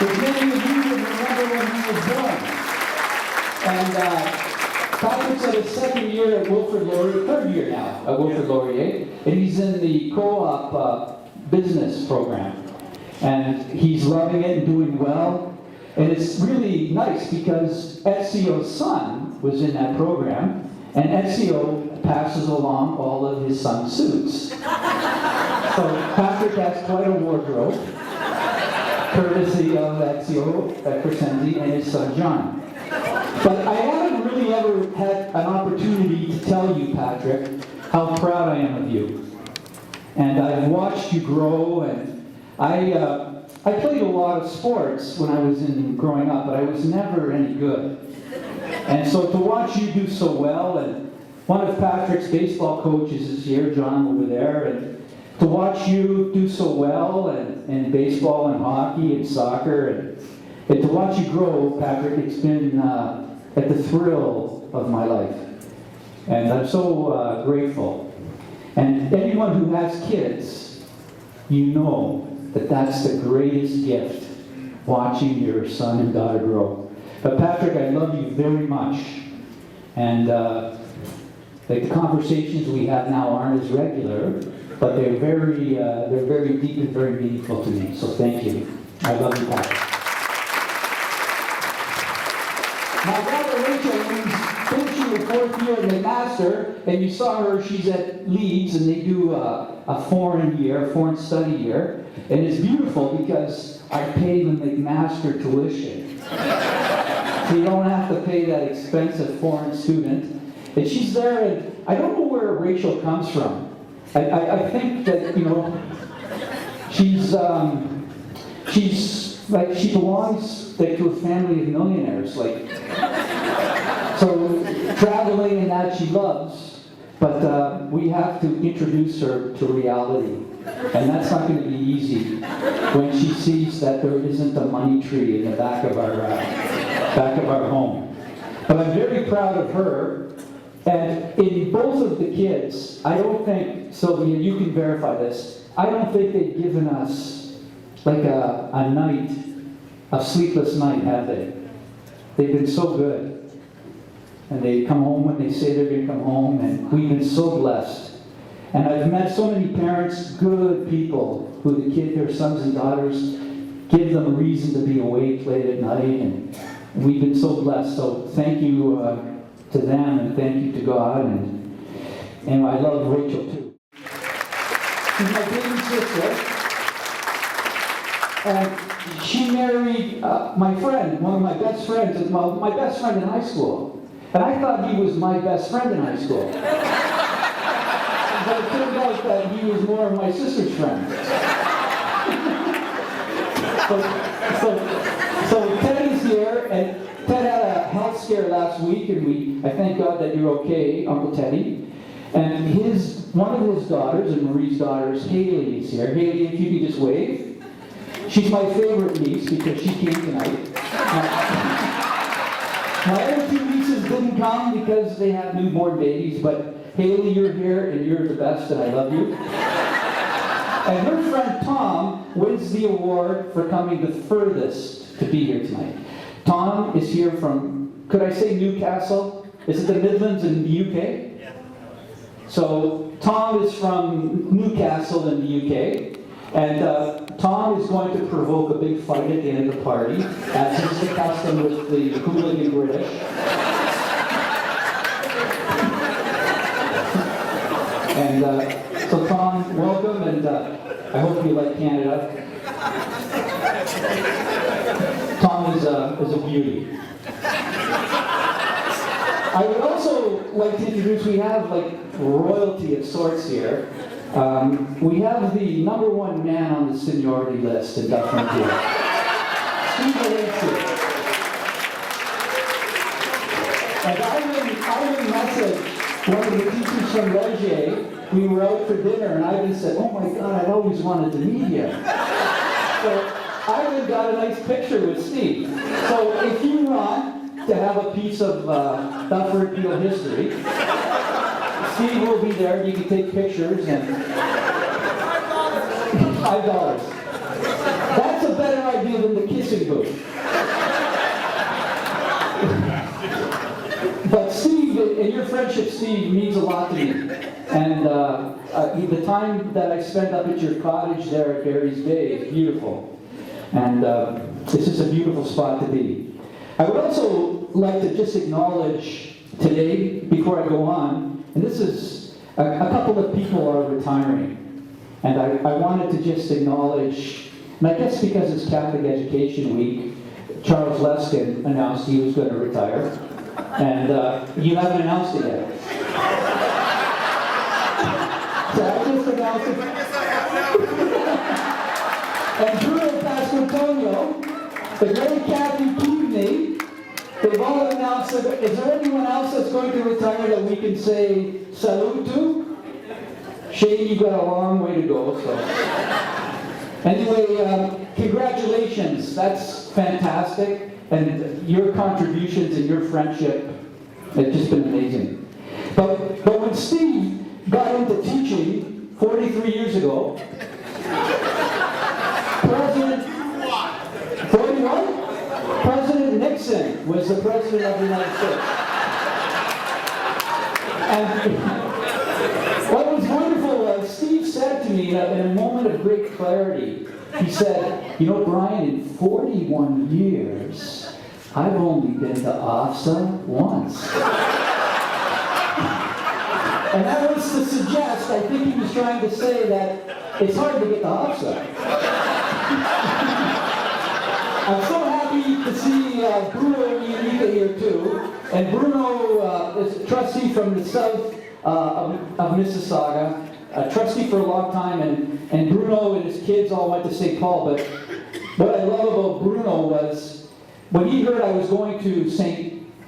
As many of you will remember when he was born. And Patrick's at his second year at Wilfrid Laurier, third year now at Wilfrid Laurier, and he's in the co-op business program. And he's loving it and doing well. And it's really nice because Ezio's son was in that program, and Ezio passes along all of his son's suits. So Patrick has quite a wardrobe, courtesy of Ezio Crescenzi and his son John. But I haven't really ever had an opportunity to tell you, Patrick, how proud I am of you. And I've watched you grow, and I played a lot of sports when I was growing up, but I was never any good. And so to watch you do so well, and one of Patrick's baseball coaches is here, John over there, and to watch you do so well in baseball and hockey and soccer, and to watch you grow, Patrick, it's been at the thrill of my life. And I'm so grateful. And anyone who has kids, you know that that's the greatest gift, watching your son and daughter grow. But Patrick, I love you very much. And the conversations we have now aren't as regular, but they're very deep and very meaningful to me. So thank you. I love you, Patrick. My daughter Rachel is finishing her fourth year at McMaster, and you saw her, she's at Leeds, and they do a foreign study year. And it's beautiful because I pay the McMaster tuition. So you don't have to pay that expensive foreign student. And she's there, and I don't know where Rachel comes from. I think that, you know, she's like, she belongs like to a family of millionaires, like, so traveling and that she loves, but we have to introduce her to reality, and that's not going to be easy when she sees that there isn't a money tree in the back of our home. But I'm very proud of her, and in both of the kids, I don't think, Sylvia, you can verify this, I don't think they've given us like a night, a sleepless night, have they? They've been so good. And they come home when they say they're going to come home, and we've been so blessed. And I've met so many parents, good people, who their sons and daughters give them a reason to be awake late at night, and we've been so blessed. So thank you to them, and thank you to God, and I love Rachel too. She's my baby sister. And she married my friend, one of my best friends, well, my best friend in high school. And I thought he was my best friend in high school. But it turned out that he was more of my sister's friend. so Ted is here, and Ted had a health scare last week, and I thank God that you're okay, Uncle Teddy. And one of his daughters, and Marie's daughters, Haley, is here. Haley, if you could just wave. She's my favorite niece because she came tonight. My other two nieces didn't come because they have newborn babies, but Haley, you're here, and you're the best, and I love you. And her friend Tom wins the award for coming the furthest to be here tonight. Tom is here from, could I say Newcastle? Is it the Midlands in the UK? Yeah. So Tom is from Newcastle in the UK. And Tom is going to provoke a big fight at the end of the party, as is the custom with the hooligan British. And so Tom, welcome, and I hope you like Canada. Tom is a beauty. I would also like to introduce, we have like royalty of sorts here. We have the #1 man on the seniority list in Dufferin here. Steve Lacy. And Ivan messaged one of the teachers from Leger. We were out for dinner, and Ivan said, "Oh my God, I've always wanted to meet you." So Ivan got a nice picture with Steve. So if you want to have a piece of Dufferin Peel history, Steve will be there. You can take pictures and $5. That's a better idea than the kiss kissing booth. But Steve, and your friendship, Steve, means a lot to me. And the time that I spent up at your cottage there at Barry's Bay is beautiful. And it's just a beautiful spot to be. I would also like to just acknowledge today, before I go on, and this is a couple of people are retiring. And I wanted to just acknowledge, and I guess because it's Catholic Education Week, Charles Leskin announced he was going to retire. And you haven't announced it yet. So I just announced it. And Bruno Pasquantonio, the great Kathy Keaveney, they've all announced it. Is there anyone else that's going to retire that we can say salute to? Shane, you've got a long way to go. So. Anyway, congratulations. That's fantastic. And your contributions and your friendship have just been amazing. But when Steve got into teaching 43 years ago, President Nixon was the President of the United States. And what was wonderful was Steve said to me in a moment of great clarity, he said, you know, Brian, in 41 years, I've only been to OFSA once. And that was to suggest, I think he was trying to say that it's hard to get to OFSA. I'm so happy to see Bruno and Eureka here too. And Bruno is a trustee from the south of Mississauga, a trustee for a long time, and Bruno and his kids all went to St. Paul. But what I love about Bruno was, when he heard I was going to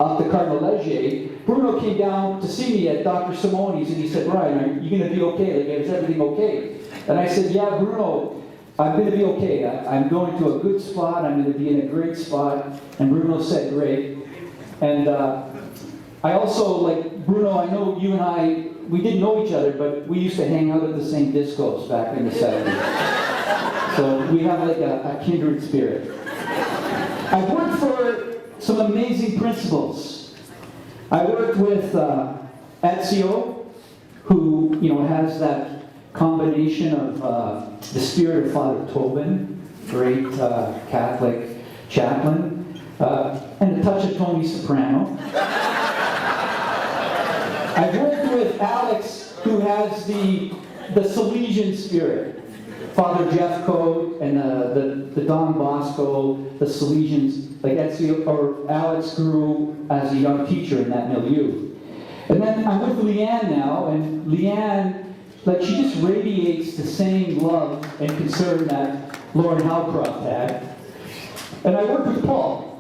up to Cardinal Leger, Bruno came down to see me at Dr. Simone's, and he said, Brian, are you going to be okay? Like, is everything okay? And I said, yeah, Bruno, I'm going to be okay. I'm going to a good spot. I'm going to be in a great spot. And Bruno said, great. And I also, like, Bruno, I know you and I, we didn't know each other, but we used to hang out at the same discos back in the 70s. So we have like a kindred spirit. I've worked for some amazing principals. I worked with Ezio, who has that combination of the spirit of Father Tobin, great Catholic chaplain, and a touch of Tony Soprano. I've worked with Alex, who has the Salesian spirit. Father Jeff Code and the Don Bosco, the Salesians, like Ezio, or Alex grew as a young teacher in that milieu. And then I'm with Leanne now, and Leanne, like, she just radiates the same love and concern that Lauren Howcroft had. And I worked with Paul.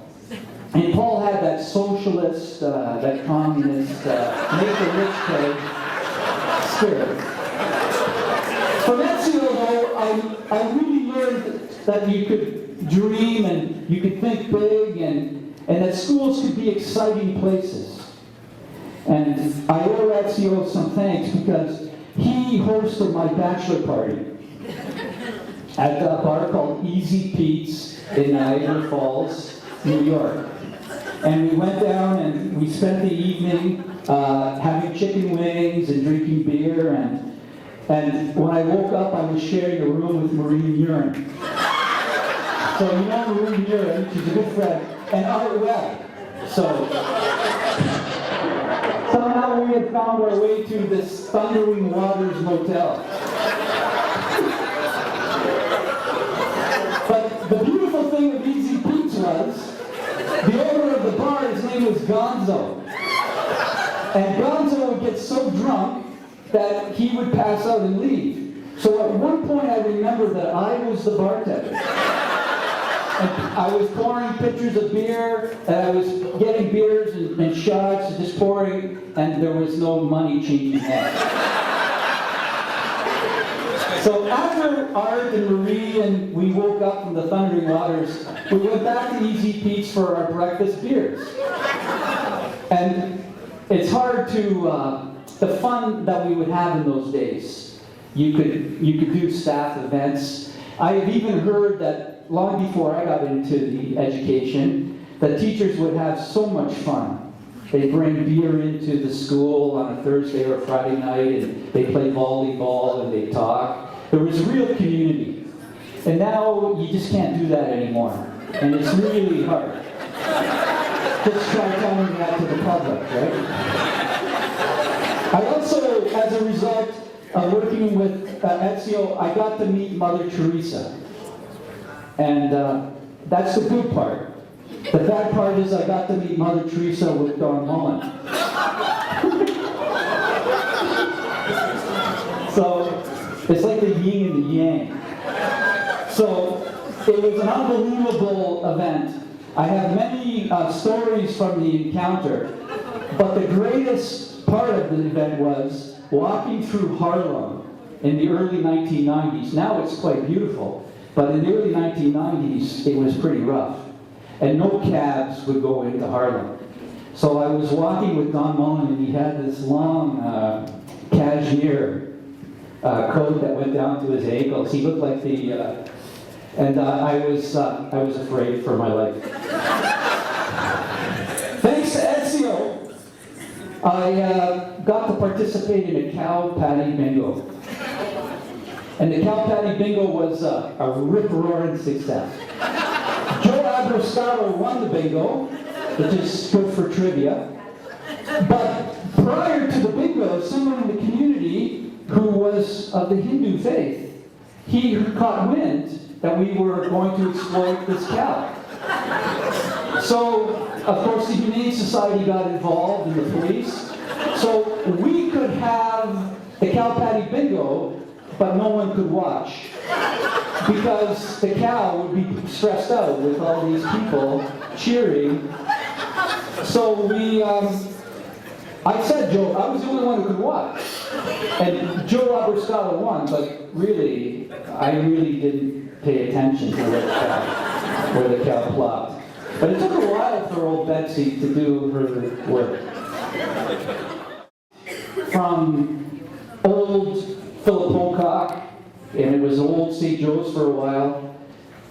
And Paul had that socialist, that communist, make the rich pay spirit. From Ezio, though, I really learned that you could dream and you could think big, and that schools could be exciting places. And I owe Ezio some thanks because he hosted my bachelor party at a bar called Easy Pete's in Niagara Falls, New York. And we went down and we spent the evening having chicken wings and drinking beer, and when I woke up, I was sharing a room with Maureen Urin. So you know Maureen Urin, she's a good friend, and Art Webb. So somehow we had found our way to this Thundering Waters Motel. But the beautiful thing of Easy Pete's was, the owner of the bar, his name was Gonzo. And Gonzo would get so drunk that he would pass out and leave. So at one point I remember that I was the bartender. And I was pouring pitchers of beer, and I was getting beers and shots, and just pouring, and there was no money changing hands. So after Art and Marie and we woke up from the Thundering Waters, we went back to Easy Pete's for our breakfast beers. And it's hard to, the fun that we would have in those days. You could do staff events. I have even heard that that long before I got into the education, that teachers would have so much fun. They bring beer into the school on a Thursday or Friday night, and they play volleyball and they talk. There was real community. And now you just can't do that anymore. And it's really hard. Just try telling that to the public, right? I also, as a result of working with Ezio, I got to meet Mother Teresa. And that's the good part. The bad part is I got to meet Mother Teresa with Don Mullen. So it's like the yin and the yang. So it was an unbelievable event. I have many stories from the encounter, but the greatest part of the event was walking through Harlem in the early 1990s. Now it's quite beautiful, but in the early 1990s it was pretty rough. And no cabs would go into Harlem. So I was walking with Don Mullen, and he had this long cashmere coat that went down to his ankles. He looked like the, and I was afraid for my life. Thanks to Ezio, I got to participate in a cow patty bingo. And the cow patty bingo was a rip-roaring success. Joe Abroscaro won the bingo, which is good for trivia. But prior to the bingo, someone in the community who was of the Hindu faith, he caught wind that we were going to exploit this cow. So, of course, the Humane Society got involved in the police. So we could have the cow patty bingo, but no one could watch. Because the cow would be stressed out with all these people cheering. So I said, Joe, I was the only one who could watch. And Joe Abroscaro won, but really, I really didn't pay attention to where the cow plopped. But it took a while for old Betsy to do her work. From old Philip Pocock, and it was old St. Joe's for a while,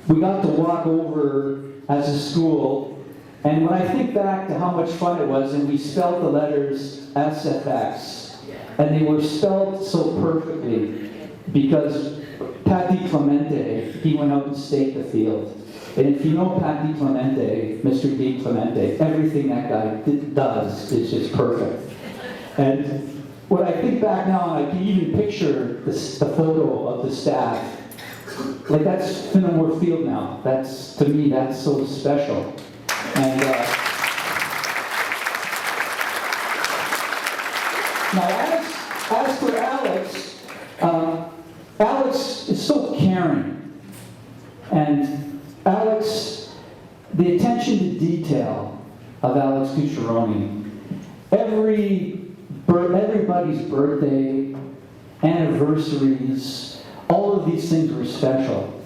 we got to walk over as a school, and when I think back to how much fun it was, and we spelled the letters SFX, and they were spelled so perfectly, because Pat Di he went out and staked the field. And if you know Pat Di Mr. Di everything that guy does is just perfect. And when I think back now, I can even picture the photo of the staff. Like, that's Finamore Field now. That's, to me, that's so special. And now, as for Alex, Alex is so caring. And Alex, the attention to detail of Alex Cucciaroni, everybody's birthday, anniversaries, all of these things were special.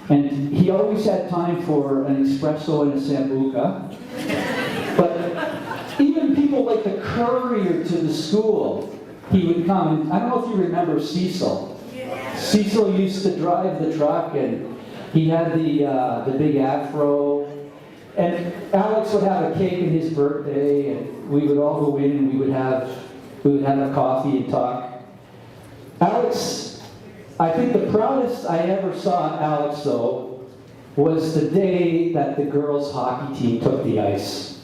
And he always had time for an espresso and a sambuca. But even people like the courier to the school, he would come. And I don't know if you remember Cecil. Cecil used to drive the truck, and he had the big afro. And Alex would have a cake on his birthday, and we would all go in and we would have a coffee and talk. Alex, I think the proudest I ever saw Alex, though, was the day that the girls' hockey team took the ice.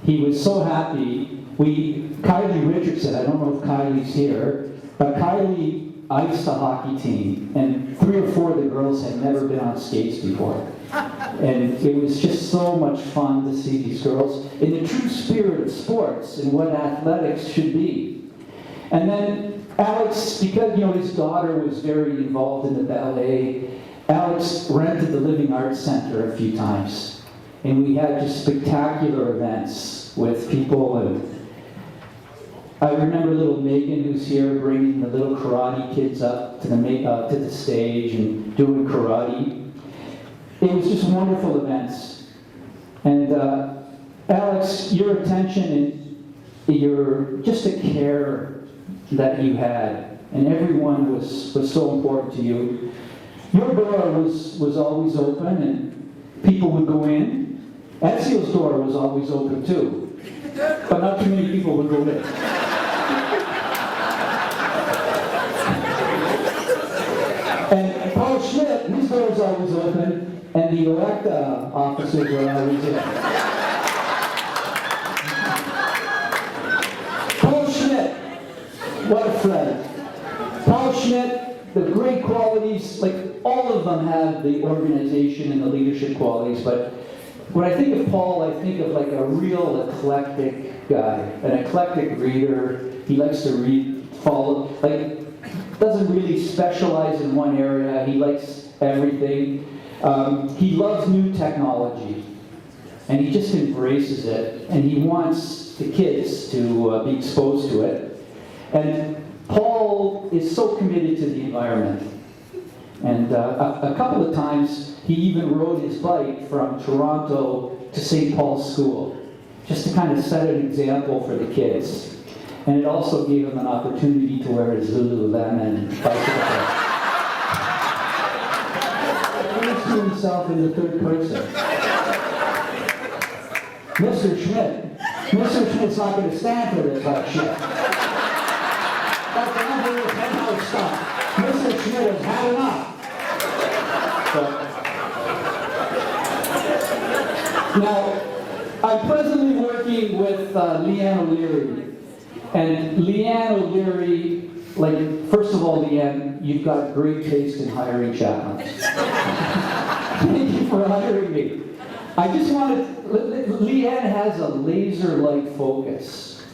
He was so happy. Kylie Richardson, I don't know if Kylie's here, but Kylie iced the hockey team, and 3 or 4 of the girls had never been on skates before. And it was just so much fun to see these girls in the true spirit of sports and what athletics should be. And then Alex, because his daughter was very involved in the ballet, Alex rented the Living Arts Center a few times. And we had just spectacular events with people. And I remember little Megan, who's here, bringing the little karate kids up to the stage and doing karate. It was just wonderful events. And Alex, your attention and just the care that you had, and everyone was so important to you. Your door was always open and people would go in. Ezio's door was always open too, but not too many people would go in. And Paul Schmidt, his door was always open, and the Electa officers were always in. Paul Schmidt, what a friend. Paul Schmidt, the great qualities, like all of them have the organization and the leadership qualities, but when I think of Paul, I think of like a real eclectic guy, an eclectic reader. He likes to read, follow, like, doesn't really specialize in one area. He likes everything. He loves new technology, and he just embraces it, and he wants the kids to be exposed to it. And Paul is so committed to the environment. And a couple of times, he even rode his bike from Toronto to St. Paul's School, just to kind of set an example for the kids. And it also gave him an opportunity to wear his Lululemon bicycle. He was to himself in the third person. Mr. Schmidt's not going to stand for this like shit. That's another penthouse stuff. Mr. Schmidt has had enough. Now, I'm presently working with Leanne O'Leary. And Leanne O'Leary, like, first of all, Leanne, you've got great taste in hiring chaplains. Thank you for hiring me. I just wanted, Leanne has a laser-like focus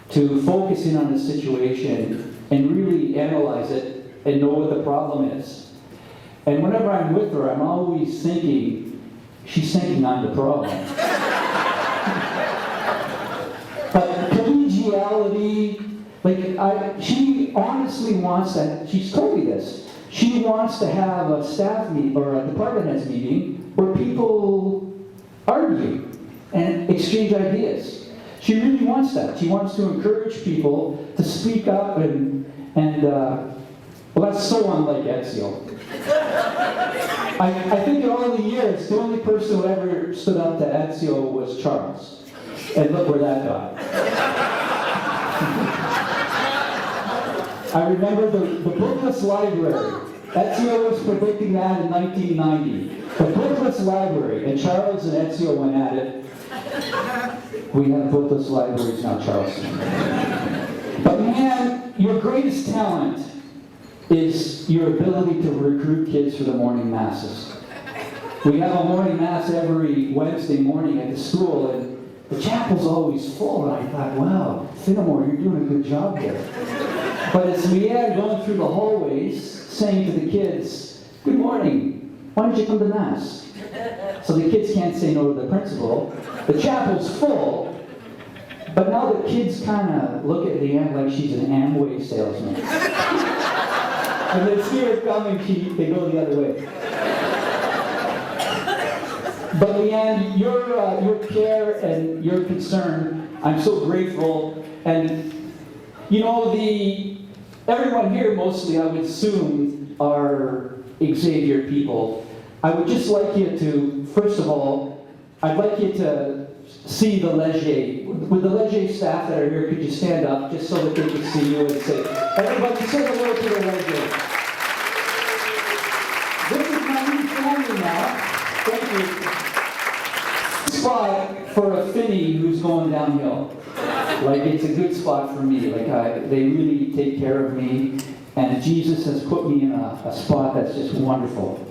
to focus in on a situation and really analyze it and know what the problem is. And whenever I'm with her, I'm always thinking, she's thinking I'm the problem. But collegiality, like, she honestly wants that, she's told me this, she wants to have a staff meeting or a department heads meeting where people argue and exchange ideas. She really wants that. She wants to encourage people to speak up and well, that's so unlike Ezio. I think in all the years, the only person who ever stood up to Ezio was Charles. And look where that got. I remember the bookless library. Ezio was predicting that in 1990. The bookless library, and Charles and Ezio went at it. We have bookless libraries now, Charles. But man, your greatest talent is your ability to recruit kids for the morning masses. We have a morning mass every Wednesday morning at the school, and the chapel's always full, and I thought, wow, Finamore, you're doing a good job there. But it's Leanne going through the hallways, saying to the kids, good morning, why don't you come to Mass? So the kids can't say no to the principal. The chapel's full, but now the kids kind of look at Leanne like she's an Amway salesman. And they see her coming, they go the other way. But Leanne, your care and your concern, I'm so grateful. And you know, everyone here mostly, I would assume, are Xavier people. I would just like you to, first of all, I'd like you to see the Leger. With the Leger staff that are here, could you stand up just so that they can see you and say, everybody say hello to the Leger. This is my new family now. Thank you. Spot for a Finny who's going downhill. Like, it's a good spot for me. Like, they really take care of me, and Jesus has put me in a spot that's just wonderful.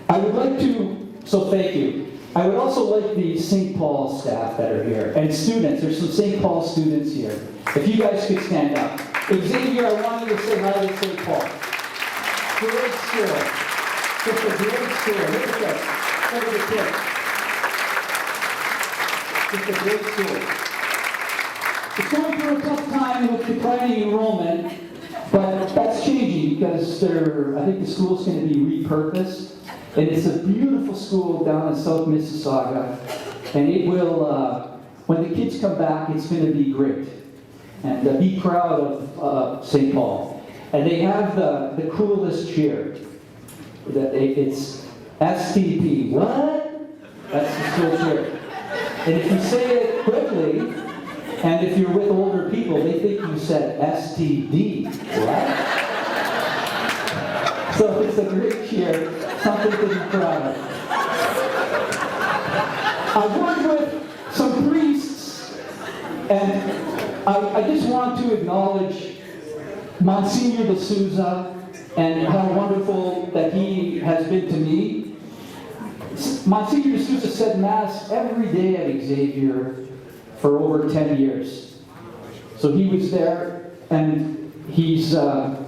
I would like to, so thank you. I would also like the St. Paul staff that are here, and students. There's some St. Paul students here. If you guys could stand up. Xavier, I want you to say hi to St. Paul. Great school. Just a great school. Look at this. Look at the kids. It's a great school. It's going through a tough time with declining enrollment, but that's changing because I think the school's going to be repurposed. And it's a beautiful school down in South Mississauga. And it will, when the kids come back, it's going to be great. And be proud of St. Paul. And they have the coolest cheer. It's STP. What? That's the school chair. And if you say it quickly, and if you're with older people, they think you said STD, right? So it's a great cheer, something to be proud of. I've worked with some priests, and I just want to acknowledge Monsignor de Souza and how wonderful that he has been to me. Monsignor de Souza said Mass every day at Xavier for over 10 years. So he was there, and he's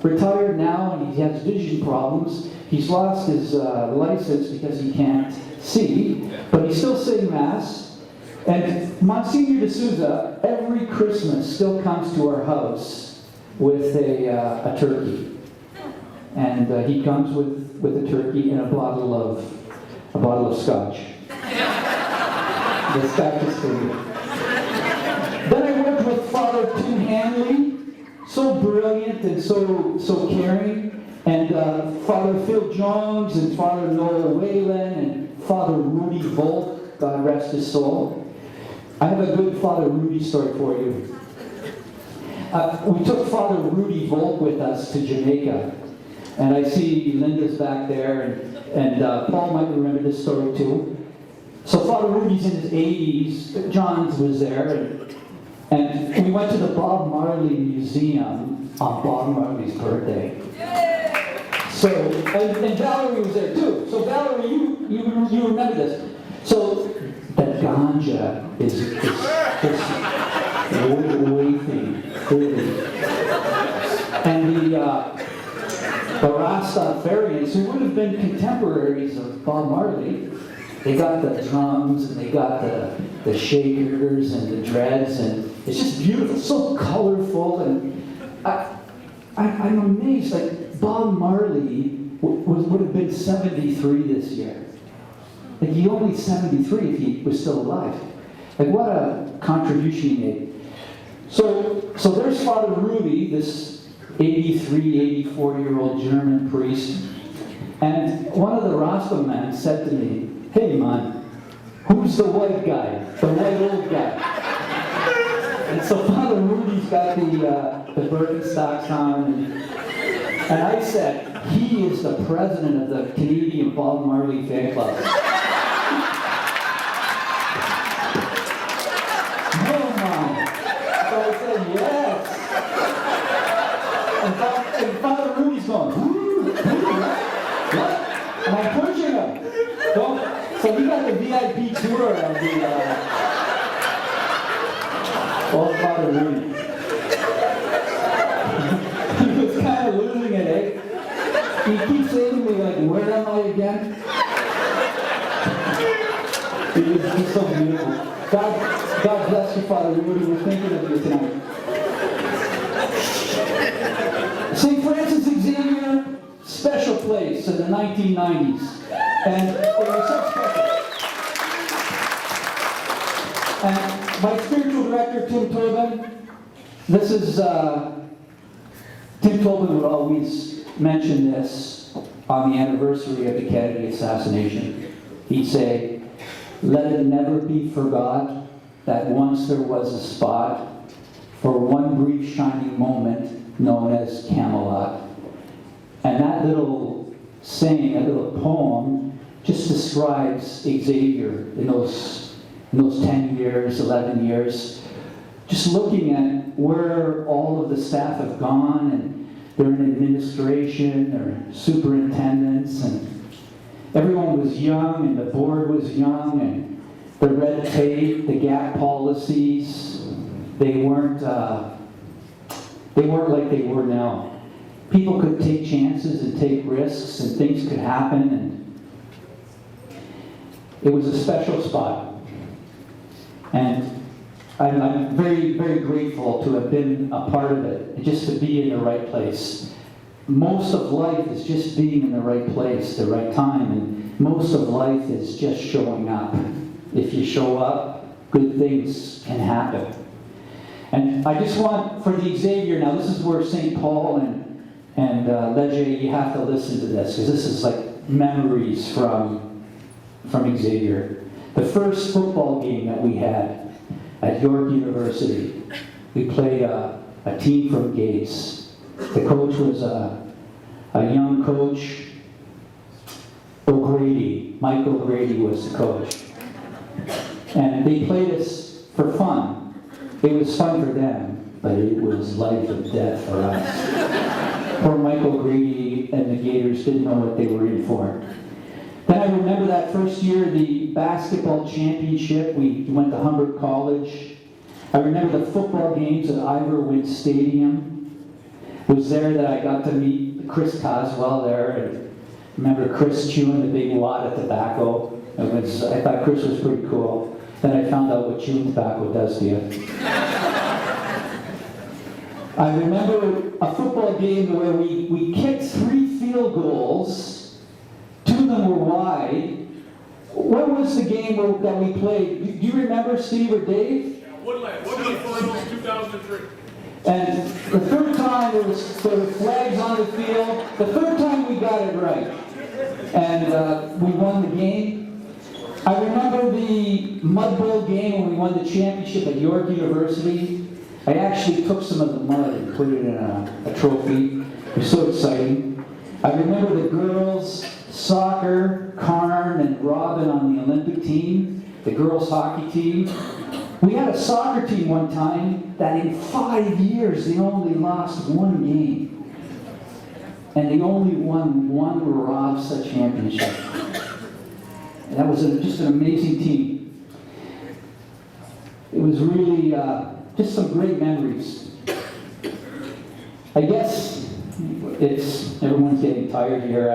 retired now, and he has vision problems. He's lost his license because he can't see, but he's still saying Mass. And Monsignor de Souza, every Christmas, still comes to our house with a turkey. And he comes with a turkey and a bottle of scotch. The scotch is for you. Then I worked with Father Tim Hanley, so brilliant and so caring, and Father Phil Jones and Father Noel Whalen and Father Rudy Volk, God rest his soul. I have a good Father Rudy story for you. We took Father Rudy Volk with us to Jamaica, and I see Linda's back there, and Paul might remember this story too. So Father Rudy's in his 80s, John's was there, and we went to the Bob Marley Museum on Bob Marley's birthday. So, and Valerie was there too. So Valerie, you remember this. So the ganja is wafting. And the Rastafarians, who would have been contemporaries of Bob Marley, they got the drums and they got the shakers and the dreads, and it's just beautiful, so colorful. And I'm amazed, like Bob Marley would have been 73 this year. Like he's only 73 if he was still alive. Like what a contribution he made. So there's Father Rudy, this 83, 84-year-old German priest. And one of the Rasta men said to me, "Hey man, who's the white guy? The white old guy?" And so Father Rudy's got the Birkenstocks on, and I said, "He is the president of the Canadian Bob Marley fan club." No man. So I said, "Yes." And Father Rudy's going, what? And I'm pushing him. So he got the VIP tour of the old Father Rudy. He was kind of losing it, eh? He keeps saying to me, like, "Where am I again?" He's so beautiful. God bless you, Father Rudy. We're thinking of you tonight. St. Francis Xavier, special place in the 1990s. And it was so special. And my spiritual director, Tim Tobin, this is, Tim Tobin would always mention this on the anniversary of the Kennedy assassination. He'd say, "Let it never be forgot that once there was a spot for one brief shining moment known as Camelot." And that little saying, that little poem, just describes Xavier in those 10 years, 11 years. Just looking at where all of the staff have gone, and they're in administration, they're superintendents, and everyone was young, and the board was young, and the red tape, the gap policies, they weren't like they were now. People could take chances and take risks, and things could happen, and it was a special spot. And I'm very, very grateful to have been a part of it, and just to be in the right place. Most of life is just being in the right place, the right time, and most of life is just showing up. If you show up, good things can happen. And I just want, for the Xavier now, this is where St. Paul and Leger, you have to listen to this, because this is like memories from Xavier. The first football game that we had at York University, we played a team from Gates. The coach was a young coach, O'Grady. Mike O'Grady was the coach. And they played us for fun. It was fun for them, but it was life and death for us. Poor Mike O'Grady and the Gators didn't know what they were in for. Then I remember that first year, the basketball championship. We went to Humber College. I remember the football games at Iverwood Stadium. It was there that I got to meet Chris Caswell there. And remember Chris chewing the big wad of tobacco. I thought Chris was pretty cool. Then I found out what chewing tobacco does to you. I remember a football game where we kicked 3 field goals. 2 of them were wide. What was the game that we played? Do you remember, Steve or Dave? Yeah, Woodland Finals 2003. And the third time there were flags on the field. The third time we got it right. And we won the game. I remember the Mud Bowl game when we won the championship at York University. I actually took some of the mud and put it in a trophy. It was so exciting. I remember the girls' soccer, Karn and Robin on the Olympic team, the girls' hockey team. We had a soccer team one time that in 5 years they only lost 1 game. And they only won 1 ROVSA championship. And that was just an amazing team. It was really just some great memories. I guess everyone's getting tired here.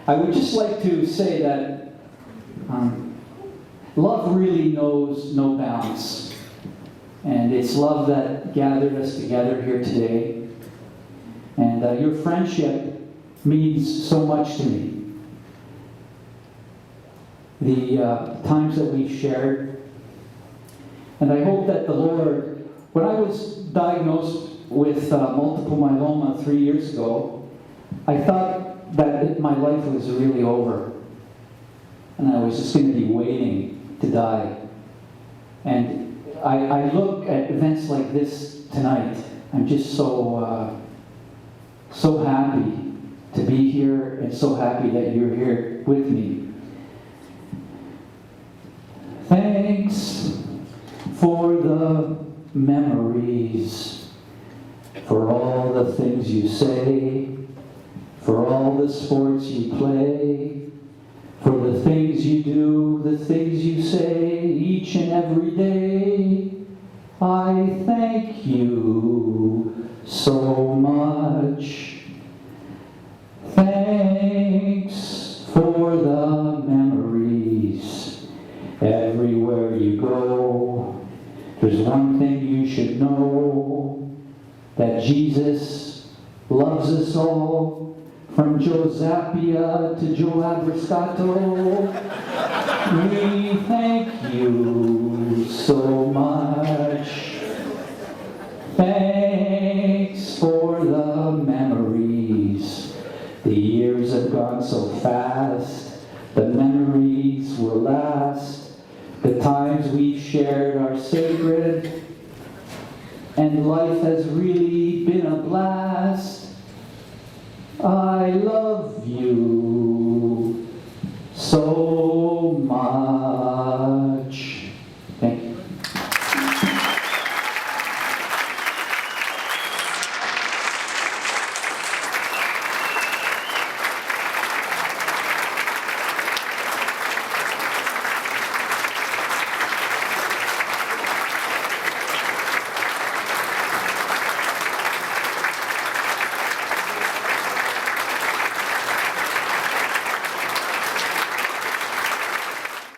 I would just like to say that love really knows no bounds. And it's love that gathered us together here today. And your friendship means so much to me. The times that we've shared. And I hope that the Lord, when I was diagnosed with multiple myeloma 3 years ago, I thought that my life was really over. And I was just going to be waiting to die. And I look at events like this tonight. I'm just so happy to be here and so happy that you're here with me. Thanks for the memories, for all the things you say, for all the sports you play, for the things you do, the things you say each and every day. I thank you so much. Thanks for the memories. Everywhere you go, there's one thing you should know, that Jesus loves us all, from Joe Zappia to Joe Abrascato. We thank you so much. Thanks for the memories. The years have gone so fast, the memories will last. The times we've shared are sacred, and life has really been a blast. I love you so